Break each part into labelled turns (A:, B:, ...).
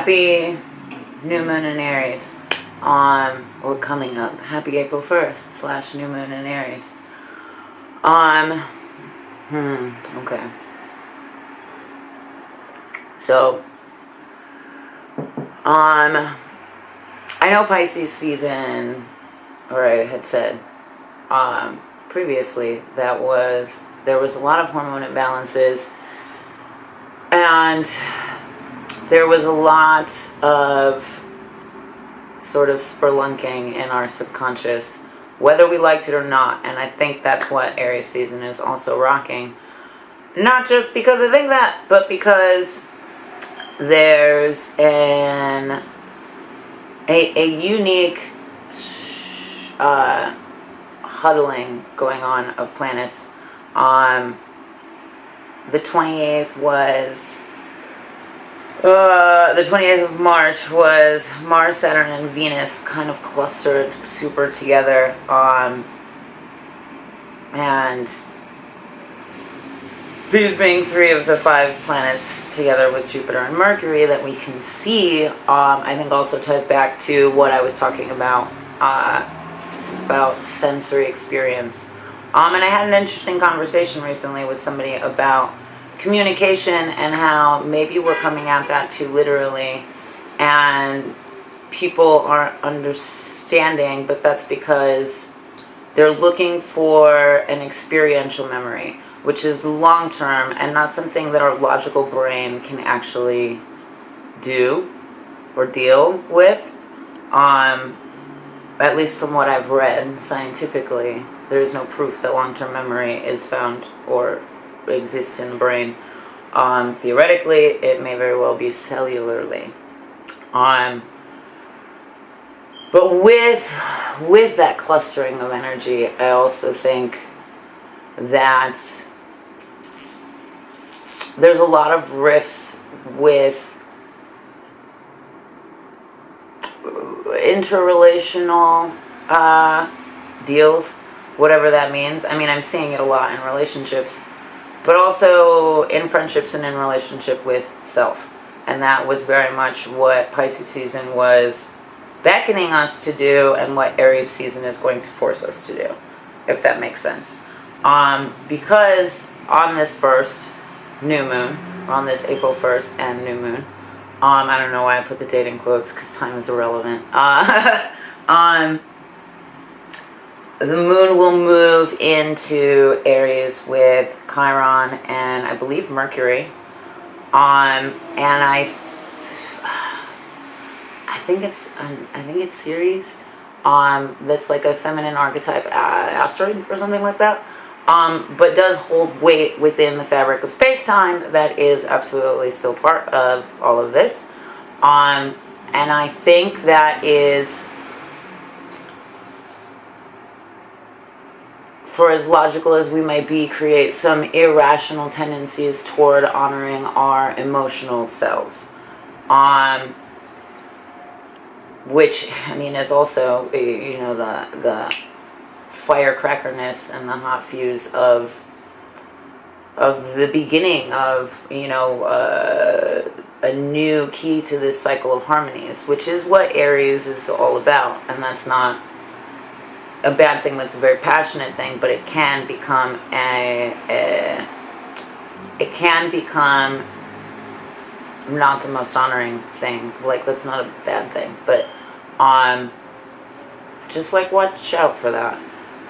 A: Happy new moon in Aries. Or coming up. Happy April 1st / new moon in Aries. Okay. So, I know Pisces season, or I had said, previously, there was a lot of hormone imbalances, and there was a lot of sort of spelunking in our subconscious, whether we liked it or not, and I think that's what Aries season is also rocking. Not just because I think that, but because there's a unique huddling going on of planets. The 28th was the 28th of March was Mars, Saturn, and Venus kind of clustered super together, and these being 3 of the 5 planets together with Jupiter and Mercury that we can see, I think also ties back to what I was talking about sensory experience. And I had an interesting conversation recently with somebody about communication and how maybe we're coming at that too literally, and people aren't understanding, but that's because they're looking for an experiential memory, which is long-term and not something that our logical brain can actually do or deal with. At least from what I've read scientifically, there is no proof that long-term memory is found or exists in the brain. Theoretically, it may very well be cellularly. But with that clustering of energy, I also think that there's a lot of rifts with interrelational deals, whatever that means. I mean, I'm seeing it a lot in relationships, but also in friendships and in relationship with self. And that was very much what Pisces season was beckoning us to do, and what Aries season is going to force us to do, if that makes sense. Because on this first new moon, on this April 1st and new moon, I don't know why I put the date in quotes, because time is irrelevant. The moon will move into Aries with Chiron and I believe Mercury. And I think it's Ceres. That's like a feminine archetype asteroid or something like that. But does hold weight within the fabric of space-time that is absolutely still part of all of this. And I think that is, for as logical as we might be, create some irrational tendencies toward honoring our emotional selves. Which, I mean, is also, the firecrackerness and the hot fuse of the beginning of, a new key to this cycle of harmonies, which is what Aries is all about. And that's not a bad thing, that's a very passionate thing, but it can become not the most honoring thing. Like, that's not a bad thing, but just like watch out for that.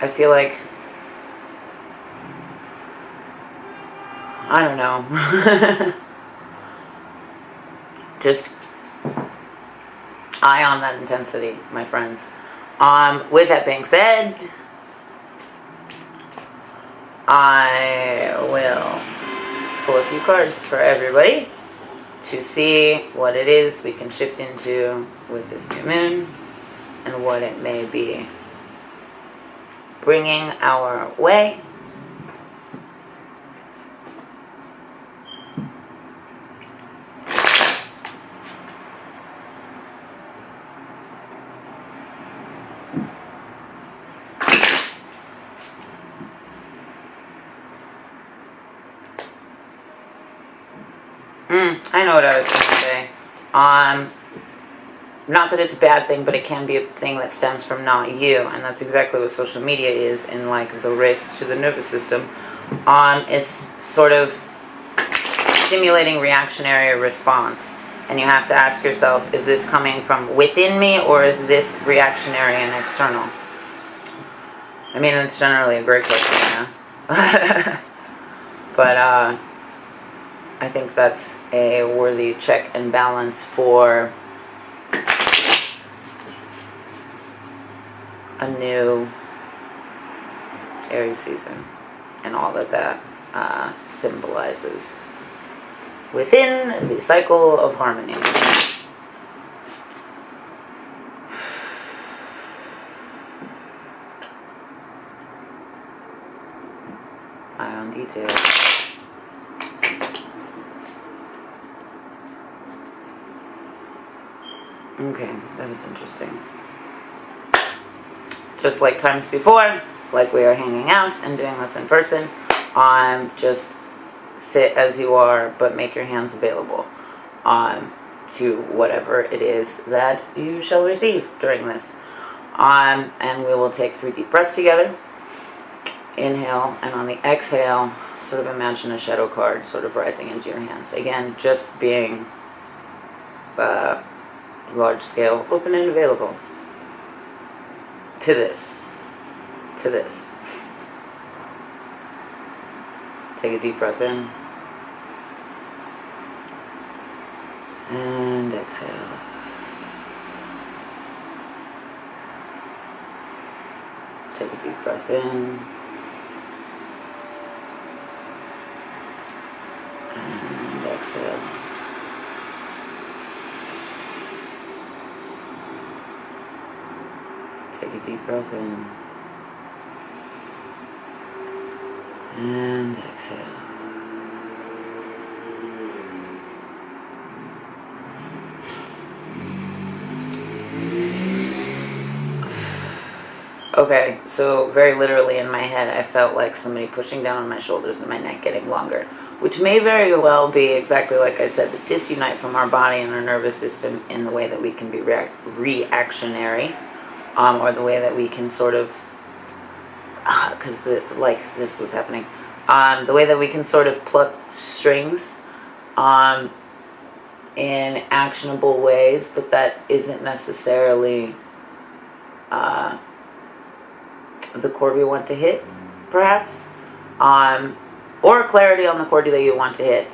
A: I feel like, I don't know. Just eye on that intensity, my friends. With that being said, I will pull a few cards for everybody to see what it is we can shift into with this new moon and what it may be bringing our way. I know what I was going to say. Not that it's a bad thing, but it can be a thing that stems from not you, and that's exactly what social media is in like the race to the nervous system. Is sort of stimulating reactionary response, and you have to ask yourself, is this coming from within me, or is this reactionary and external? I mean, it's generally a great question to ask. But I think that's a worthy check and balance for a new Aries season and all that symbolizes within the cycle of harmony. Eye on detail. Okay, that is interesting. Just like times before, like we are hanging out and doing this in person, just sit as you are, but make your hands available to whatever it is that you shall receive during this. And we will take 3 deep breaths together. Inhale, and on the exhale, sort of imagine a shadow card sort of rising into your hands. Again, just being large scale, open and available to this. Take a deep breath in and exhale. Take a deep breath in and exhale. Take a deep breath in and exhale. Okay, so very literally in my head, I felt like somebody pushing down on my shoulders and my neck getting longer, which may very well be exactly like I said, the disunite from our body and our nervous system in the way that we can be reactionary, or the way that we can sort of, because this was happening, the way that we can sort of pluck strings in actionable ways, but that isn't necessarily the chord we want to hit, perhaps, or clarity on the chord that you want to hit.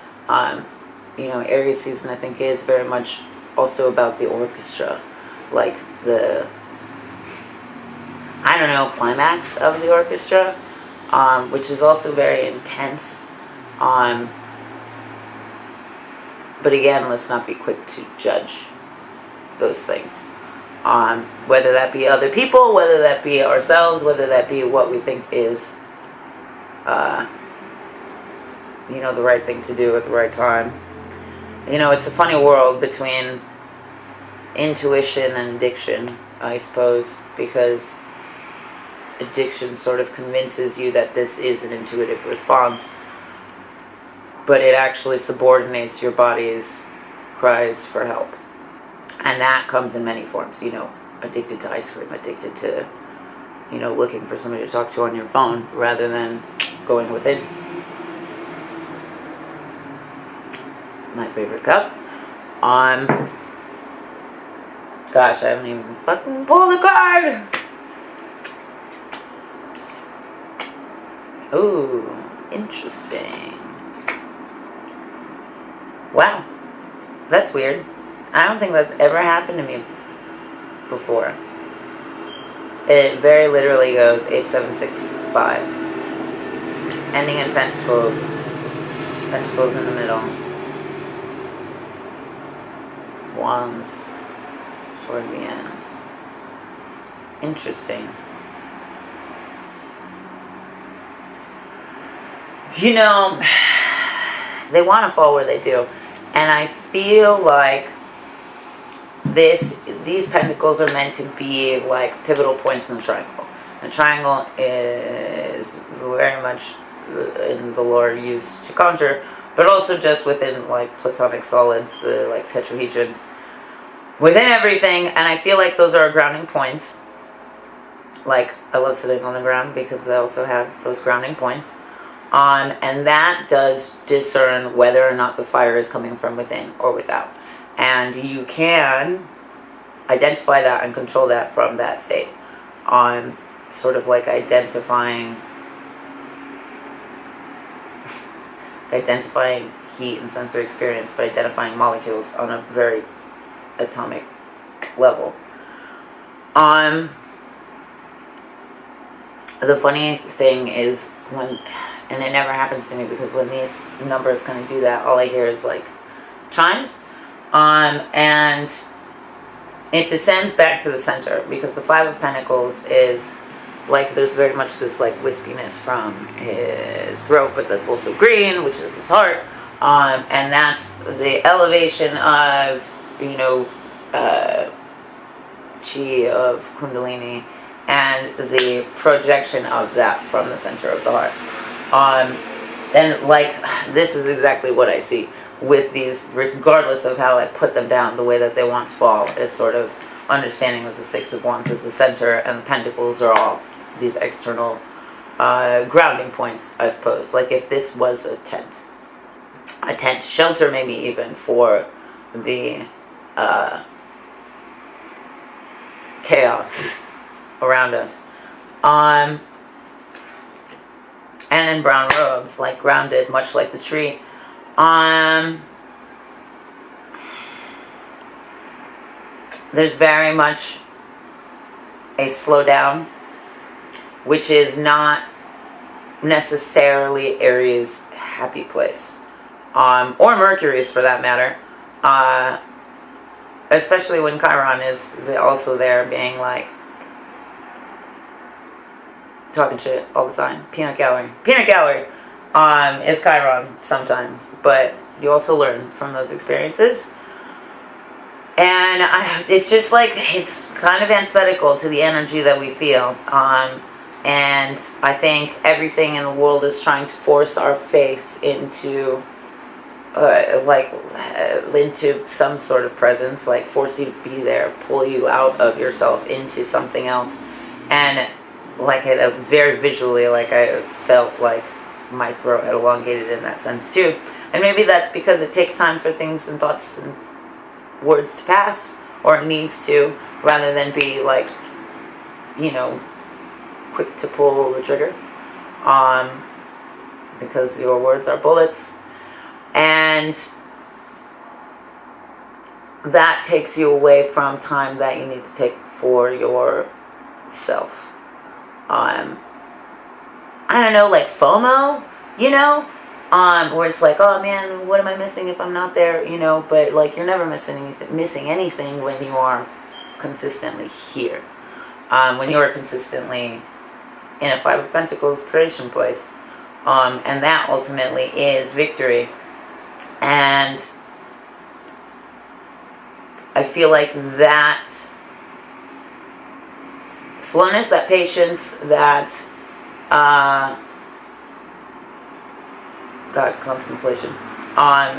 A: Aries season, I think, is very much also about the orchestra, like the, I don't know, climax of the orchestra, which is also very intense. But again, let's not be quick to judge those things. Whether that be other people, whether that be ourselves, whether that be what we think is, the right thing to do at the right time. It's a funny world between intuition and addiction, I suppose, because addiction sort of convinces you that this is an intuitive response, but it actually subordinates your body's cries for help. And that comes in many forms, addicted to ice cream, addicted to, looking for somebody to talk to on your phone rather than going within. My favorite cup. Gosh, I haven't even fucking pulled the card! Ooh, interesting. Wow, that's weird. I don't think that's ever happened to me before. It very literally goes 8765. Ending in pentacles. Pentacles in the middle. Wands toward the end. Interesting. They want to fall where they do. And I feel like these pentacles are meant to be like pivotal points in the triangle. The triangle is very much in the lore used to conjure, but also just within like platonic solids, the like tetrahedron. within everything, and I feel like those are grounding points. Like, I love sitting on the ground because I also have those grounding points. And that does discern whether or not the fire is coming from within or without. And you can identify that and control that from that state. Sort of like identifying heat and sensory experience, but identifying molecules on a very atomic level. The funny thing is and it never happens to me, because when these numbers kind of do that, all I hear is like chimes, and it descends back to the center, because the Five of Pentacles is like, there's very much this like wispiness from his throat, but that's also green, which is his heart, and that's the elevation of, chi, of Kundalini, and the projection of that from the center of the heart. And like, this is exactly what I see with these, regardless of how I put them down, the way that they want to fall is sort of understanding that the Six of Wands is the center, and the Pentacles are all these external grounding points, I suppose. Like, if this was a tent shelter, maybe even for the chaos around us. And in brown robes, like grounded, much like the tree. There's very much a slowdown, which is not necessarily Aries' happy place, or Mercury's for that matter, especially when Chiron is also there, being like, talking shit all the time. Peanut gallery is Chiron sometimes, but you also learn from those experiences. And it's just like, it's kind of antithetical to the energy that we feel. And I think everything in the world is trying to force our face into into some sort of presence, like force you to be there, pull you out of yourself into something else. And like, very visually, like, I felt like my throat had elongated in that sense too. And maybe that's because it takes time for things and thoughts and words to pass, or it needs to, rather than be like, quick to pull the trigger, because your words are bullets, and that takes you away from time that you need to take for yourself. I don't know, like FOMO, where it's like, oh man, what am I missing if I'm not there, but like, you're never missing anything when you are consistently here, when you are consistently in a Five of Pentacles creation place, and that ultimately is victory. And I feel like that slowness, that patience, that contemplation,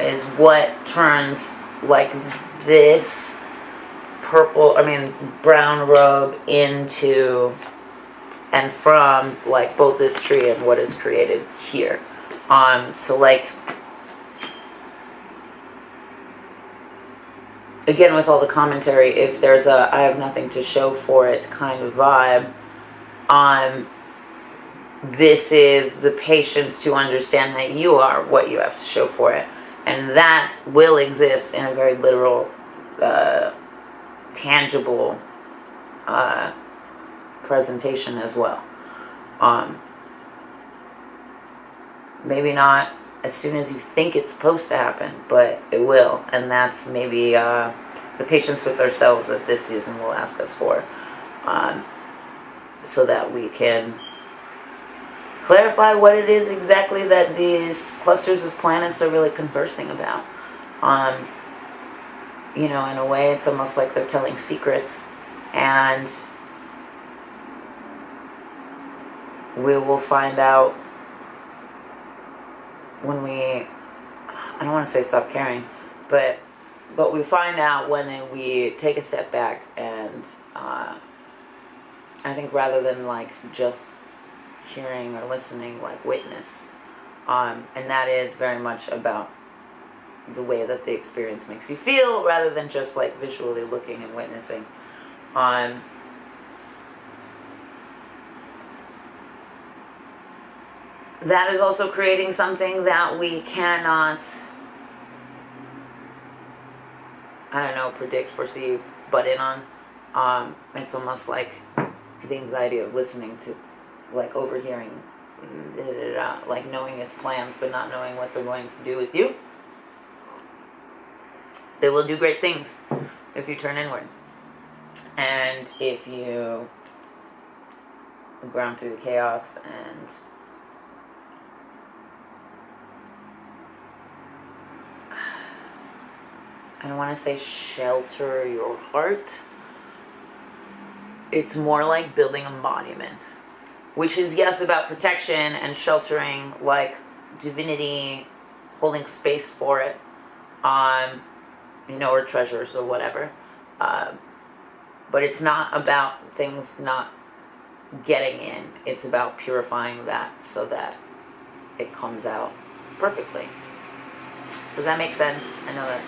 A: is what turns like this brown robe into and from like both this tree and what is created here. So like, again, with all the commentary, if there's a I have nothing to show for it kind of vibe, this is the patience to understand that you are what you have to show for it. And that will exist in a very literal, tangible presentation as well. Maybe not as soon as you think it's supposed to happen, but it will. And that's maybe the patience with ourselves that this season will ask us for, so that we can clarify what it is exactly that these clusters of planets are really conversing about. In a way, it's almost like they're telling secrets, and we will find out when we, I don't want to say stop caring, but But we find out when we take a step back and I think rather than like just hearing or listening, like witness. And that is very much about the way that the experience makes you feel rather than just like visually looking and witnessing. That is also creating something that we cannot, I don't know, predict, foresee, butt in on. It's almost like the anxiety of listening to, like overhearing, like knowing its plans but not knowing what they're going to do with you. They will do great things if you turn inward. And if you ground through the chaos and I don't want to say shelter your heart. It's more like building a monument, which is, yes, about protection and sheltering, like divinity, holding space for it, or treasures or whatever. But it's not about things not getting in. It's about purifying that so that it comes out perfectly. Does that make sense? I know that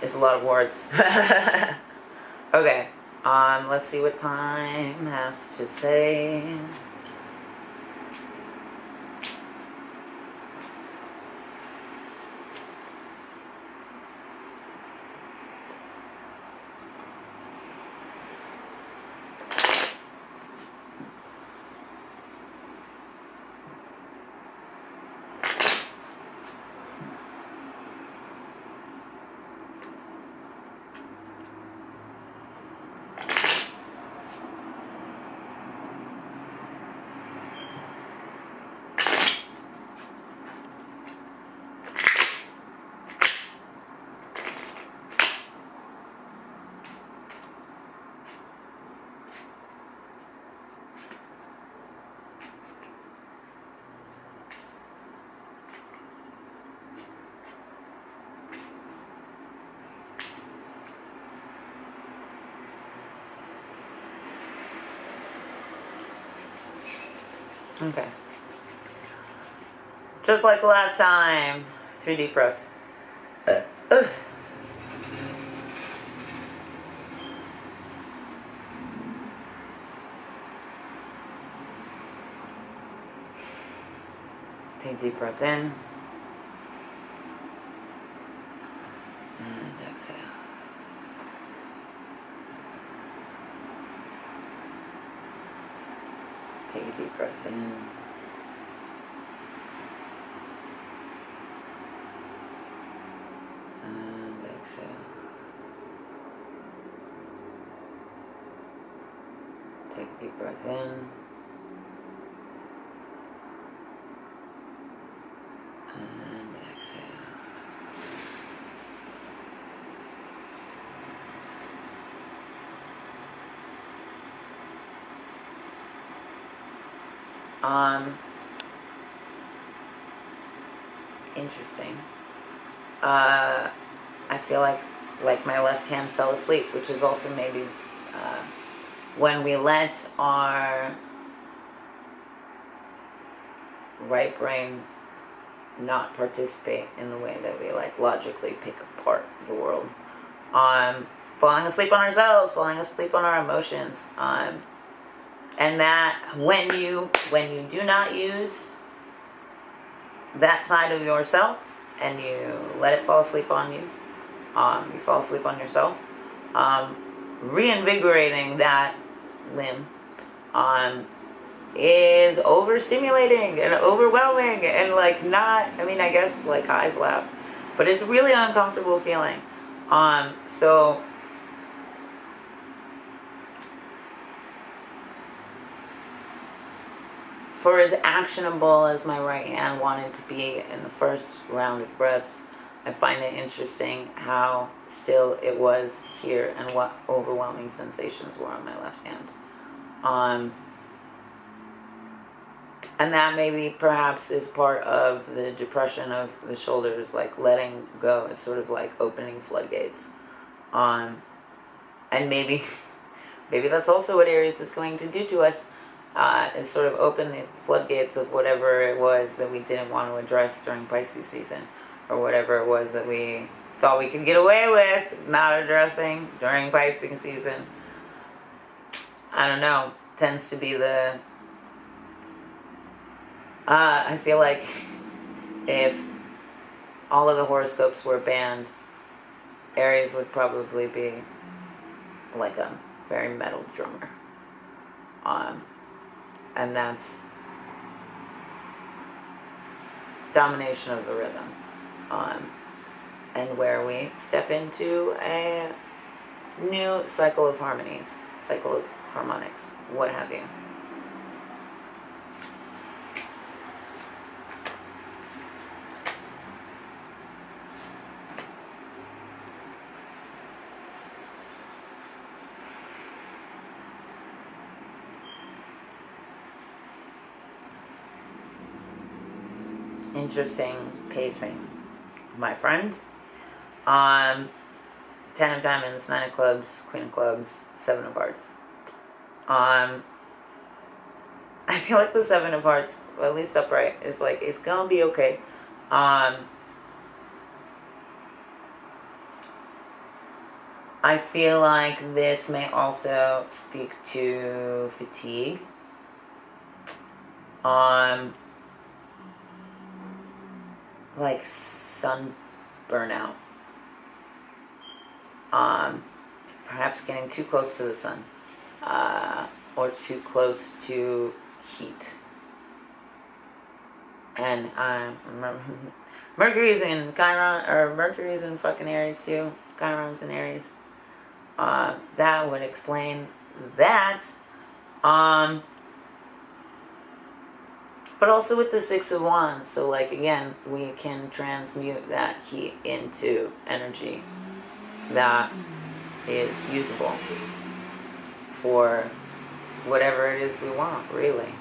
A: it's a lot of words. Okay. Let's see what time has to say. Okay. Just like the last time, 3 deep breaths. Take a deep breath in. And exhale. Take a deep breath in. And exhale. Take a deep breath in. And exhale. Interesting. I feel like my left hand fell asleep, which is also maybe when we let our right brain not participate in the way that we like logically pick apart the world. Falling asleep on ourselves, falling asleep on our emotions. And that when you do not use that side of yourself and you let it fall asleep on you, you fall asleep on yourself, reinvigorating that limb is overstimulating and overwhelming and like not, I mean, I guess like I've laughed, but it's a really uncomfortable feeling. So for as actionable as my right hand wanted to be in the first round of breaths, I find it interesting how still it was here and what overwhelming sensations were on my left hand. And that maybe perhaps is part of the depression of the shoulders, like letting go. It's sort of like opening floodgates. And maybe that's also what Aries is going to do to us, is sort of open the floodgates of whatever it was that we didn't want to address during Pisces season, or whatever it was that we thought we could get away with not addressing during Pisces season. I don't know, tends to be the... I feel like if all of the horoscopes were banned, Aries would probably be like a very metal drummer. And that's domination of the rhythm. And where we step into a new cycle of harmonies, cycle of harmonics, what have you. Interesting pacing, my friend. 10 of diamonds, 9 of clubs, queen of clubs, 7 of hearts. I feel like the 7 of hearts, well, at least upright, is like, it's gonna be okay. I feel like this may also speak to fatigue. Like sun burnout. Perhaps getting too close to the sun, or too close to heat. And Mercury's in Chiron, or Mercury's in fucking Aries too. Chiron's in Aries. That would explain that. But also with the 6 of Wands, so like again, we can transmute that heat into energy that is usable for whatever it is we want, really.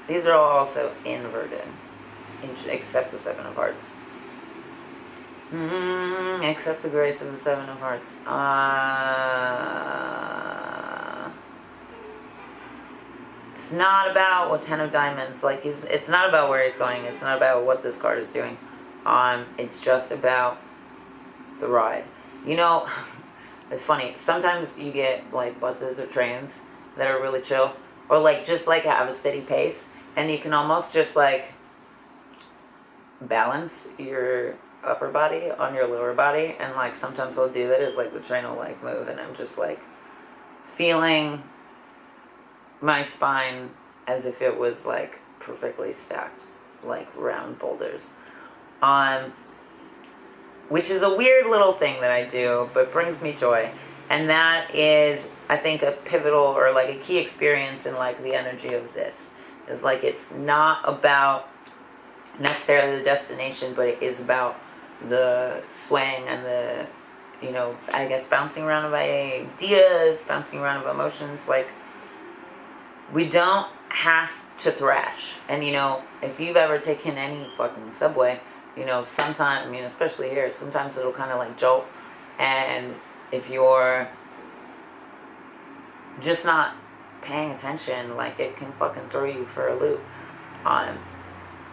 A: These are all also inverted, except the 7 of hearts. Except the grace of the 7 of hearts. It's not about what 10 of diamonds, like it's not about where he's going, it's not about what this card is doing. It's just about the ride. You know, it's funny, sometimes you get like buses or trains that are really chill, or like just like have a steady pace, and you can almost just like balance your upper body on your lower body, and like sometimes I'll do that as like the train will like move, and I'm just like feeling my spine as if it was like perfectly stacked, like round boulders. Which is a weird little thing that I do, but brings me joy. And that is, I think, a pivotal or like a key experience in like the energy of this. Is like it's not about necessarily the destination, but it is about the swaying and the, you know, I guess bouncing around of ideas, bouncing around of emotions. Like, we don't have to thrash. And, you know, if you've ever taken any fucking subway, you know, sometimes, I mean, especially here, sometimes it'll kind of like jolt. And if you're just not paying attention, like it can fucking throw you for a loop. And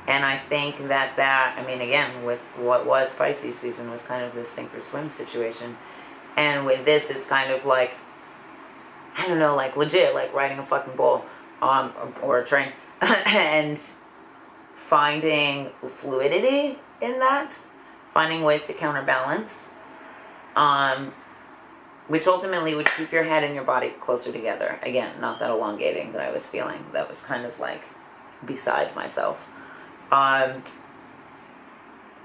A: I think that, I mean, again, with what was Pisces season was kind of this sink or swim situation. And with this, it's kind of like, I don't know, like legit, like riding a fucking bull or a train and finding fluidity in that, finding ways to counterbalance, which ultimately would keep your head and your body closer together. Again, not that elongating that I was feeling. That was kind of like beside myself.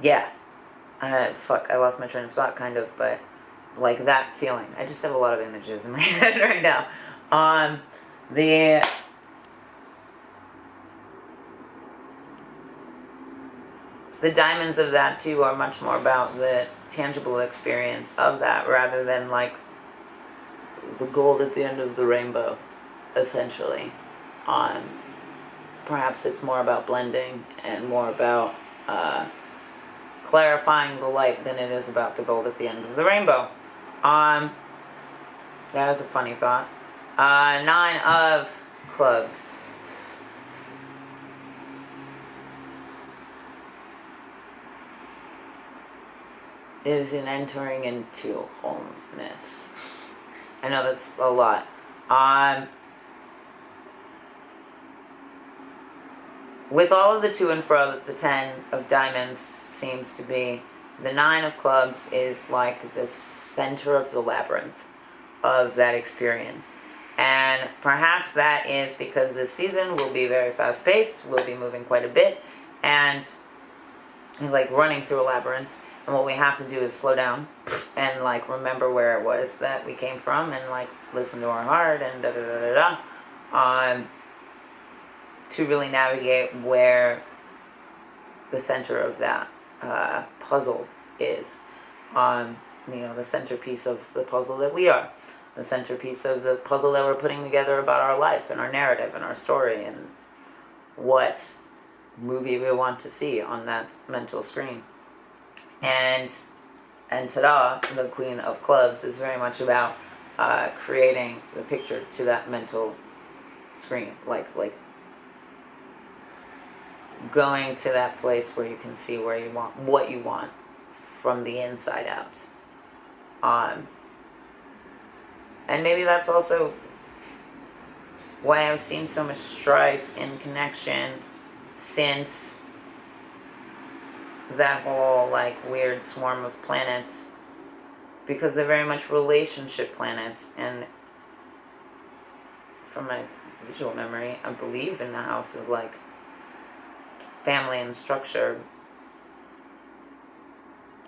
A: Yeah. I lost my train of thought kind of, but like that feeling. I just have a lot of images in my head right now. The diamonds of that too are much more about the tangible experience of that rather than like the gold at the end of the rainbow. essentially. Perhaps it's more about blending and more about clarifying the light than it is about the gold at the end of the rainbow. That was a funny thought. 9 of clubs. Is in entering into wholeness. I know that's a lot. With all of the to and fro that the 10 of diamonds seems to be, the 9 of clubs is like the center of the labyrinth of that experience. And perhaps that is because this season will be very fast-paced, we'll be moving quite a bit, and like running through a labyrinth. And what we have to do is slow down and like remember where it was that we came from, and like listen to our heart and to really navigate where the center of that puzzle is. The centerpiece of the puzzle that we are. The centerpiece of the puzzle that we're putting together about our life and our narrative and our story and what movie we want to see on that mental screen. And ta-da, the Queen of Clubs is very much about creating the picture to that mental screen, like going to that place where you can see where you want, what you want from the inside out. And maybe that's also why I've seen so much strife in connection since that whole like weird swarm of planets, because they're very much relationship planets. And from my visual memory, I believe in the house of like family and structure,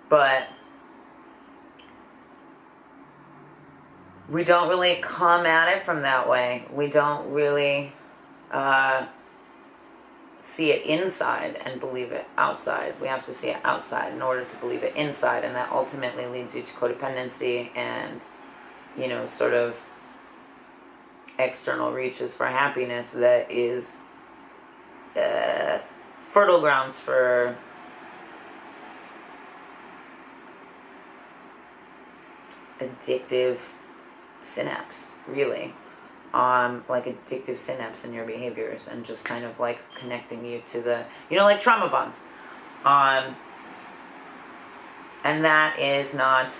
A: but we don't really come at it from that way. We don't really see it inside and believe it outside. We have to see it outside in order to believe it inside, and that ultimately leads you to codependency and, sort of external reaches for happiness that is fertile grounds for addictive synapse, really. Like addictive synapse in your behaviors, and just kind of like connecting you to the, like trauma bonds. And that is not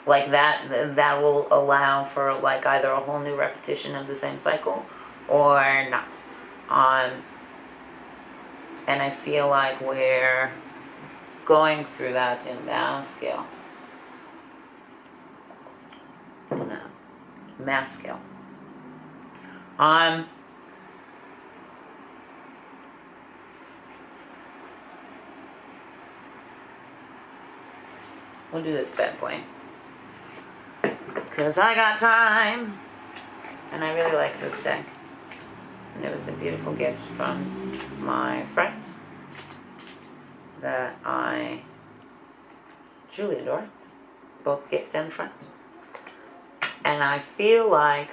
A: like that will allow for like either a whole new repetition of the same cycle or not. And I feel like we're going through that in mass scale. We'll do this bad boy, because I got time, and I really like this deck. And it was a beautiful gift from my friend that I truly adore, both gift and friend. And I feel like,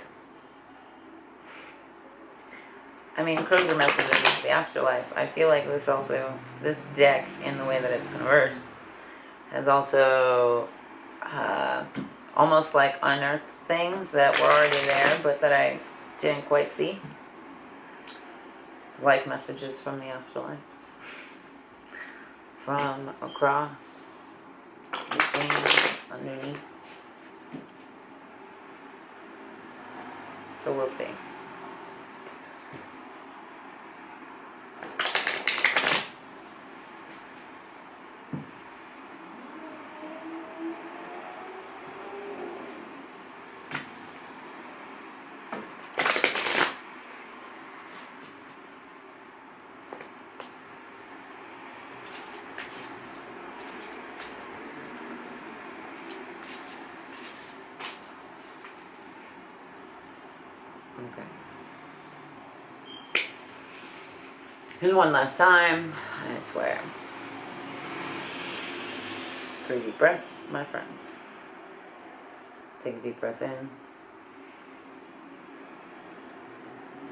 A: crows are messages of the afterlife. I feel like this deck, in the way that it's conversed, has also almost like unearthed things that were already there, but that I didn't quite see. Like messages from the afterlife. From across, between, underneath. So we'll see. Okay. And one last time, I swear. 3 deep breaths, my friends. Take a deep breath in.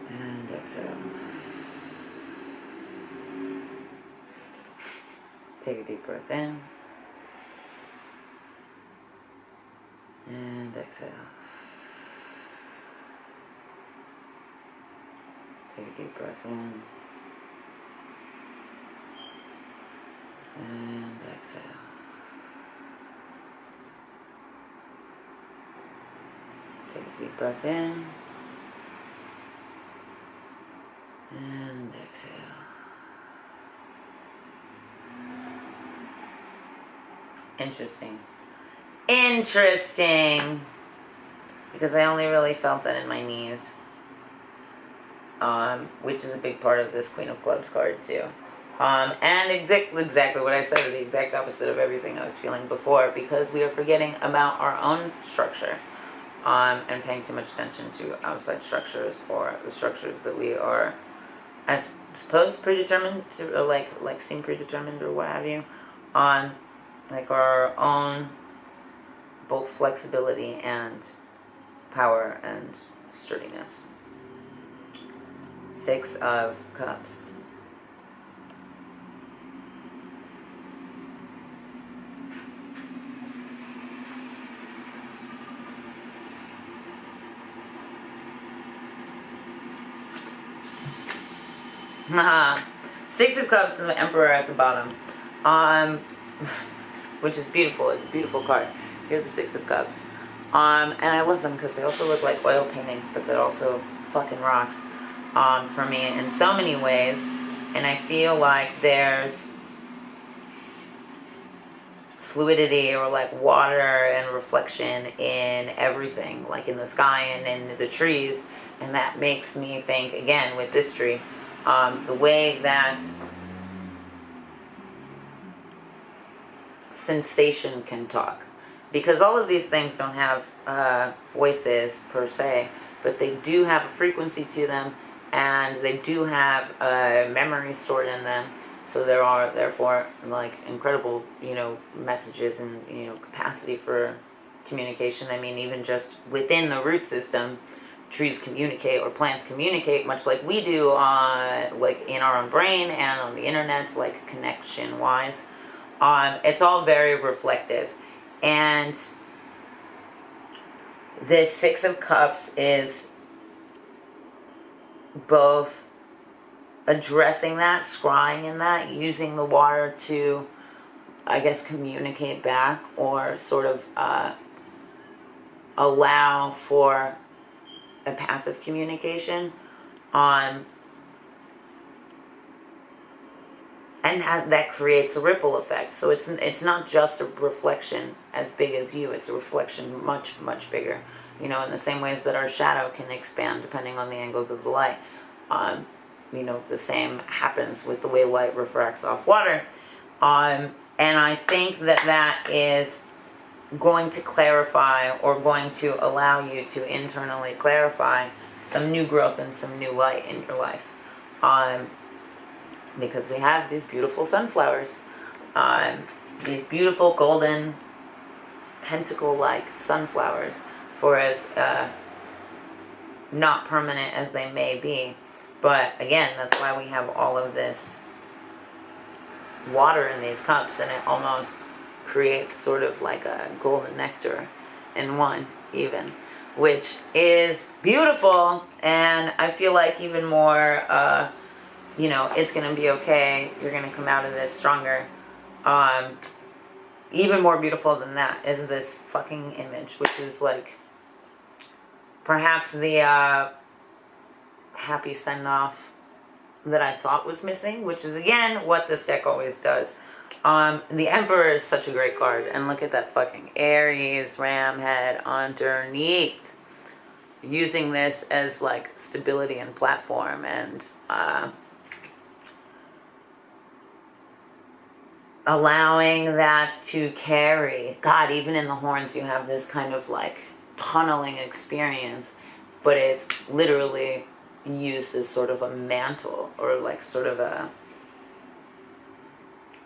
A: And exhale. Take a deep breath in. And exhale. Take a deep breath in. And exhale. Take a deep breath in. And exhale. Interesting. Interesting. Because I only really felt that in my knees. Which is a big part of this Queen of Clubs card too. And exactly what I said, the exact opposite of everything I was feeling before, because we are forgetting about our own structure, and paying too much attention to outside structures, or the structures that we are, I suppose, predetermined to, like seem predetermined or what have you, on like our own both flexibility and power and sturdiness. 6 of Cups. Haha. 6 of Cups and the Emperor at the bottom. Which is beautiful. It's a beautiful card. Here's the 6 of Cups. And I love them because they also look like oil paintings, but they're also fucking rocks. For me in so many ways. And I feel like there's fluidity, or like water and reflection in everything, like in the sky and in the trees. And that makes me think, again, with this tree, the way that sensation can talk. Because all of these things don't have voices per se, but they do have a frequency to them, and they do have a memory stored in them. So there are, therefore, like incredible, messages and, capacity for communication. I mean, even just within the root system, trees communicate, or plants communicate, much like we do, like in our own brain and on the internet, like connection-wise. It's all very reflective. And this 6 of Cups is both addressing that, scrying in that, using the water to, I guess, communicate back, or sort of allow for a path of communication, and that creates a ripple effect. So it's not just a reflection as big as you, it's a reflection much, much bigger. In the same ways that our shadow can expand depending on the angles of the light. The same happens with the way light refracts off water. And I think that is going to clarify, or going to allow you to internally clarify some new growth and some new light in your life. Because we have these beautiful sunflowers, these beautiful golden pentacle-like sunflowers, for as not permanent as they may be. But again, that's why we have all of this water in these cups, and it almost creates sort of like a golden nectar in one, even, which is beautiful. And I feel like even more, it's going to be okay. You're going to come out of this stronger. Even more beautiful than that is this fucking image, which is like perhaps the happy send-off that I thought was missing, which is, again, what this deck always does. The Emperor is such a great card, and look at that fucking Aries ram head underneath, using this as like stability and platform, and allowing that to carry. God, even in the horns you have this kind of like tunneling experience, but it's literally used as sort of a mantle, or like sort of a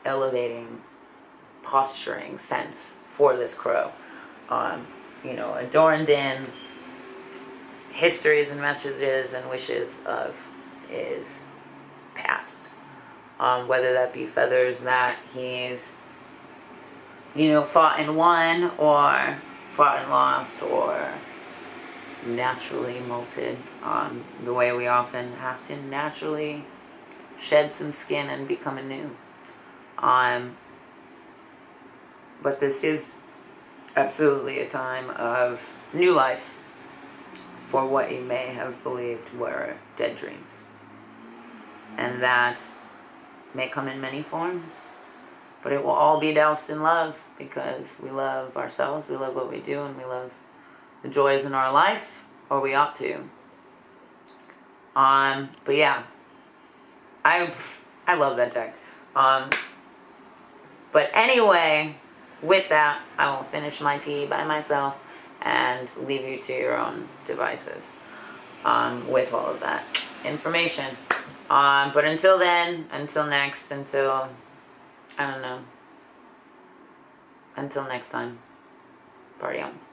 A: elevating, posturing sense for this crow. Adorned in histories and messages and wishes of his past. Whether that be feathers that he's, fought and won, or fought and lost, or naturally molted, the way we often have to naturally shed some skin and become anew. But this is absolutely a time of new life for what you may have believed were dead dreams. And that may come in many forms, but it will all be doused in love, because we love ourselves, we love what we do, and we love the joys in our life, or we ought to. But yeah, I love that deck. But anyway, with that, I will finish my tea by myself and leave you to your own devices with all of that information. But until then, until next, until next time, party on.